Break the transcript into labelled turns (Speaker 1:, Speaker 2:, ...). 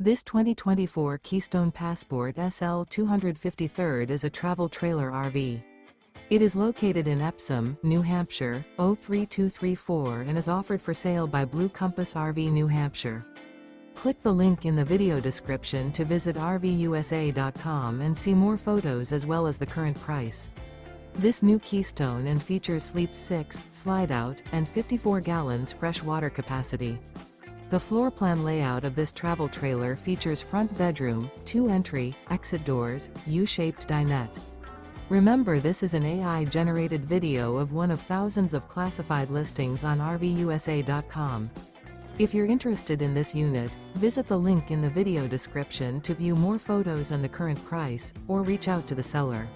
Speaker 1: This 2024 Keystone Passport SL 253rd is a travel trailer RV. It is located in Epsom, New Hampshire, 03234 and is offered for sale by Blue Compass RV New Hampshire. Click the link in the video description to visit RVUSA.com and see more photos as well as the current price. This new Keystone and features sleeps 6, slide-out, and 54 gallons fresh water capacity. The floor plan layout of this travel trailer features front bedroom, 2 entry, exit doors, U-shaped dinette. Remember, this is an AI-generated video of one of thousands of classified listings on RVUSA.com. If you're interested in this unit, visit the link in the video description to view more photos and the current price, or reach out to the seller.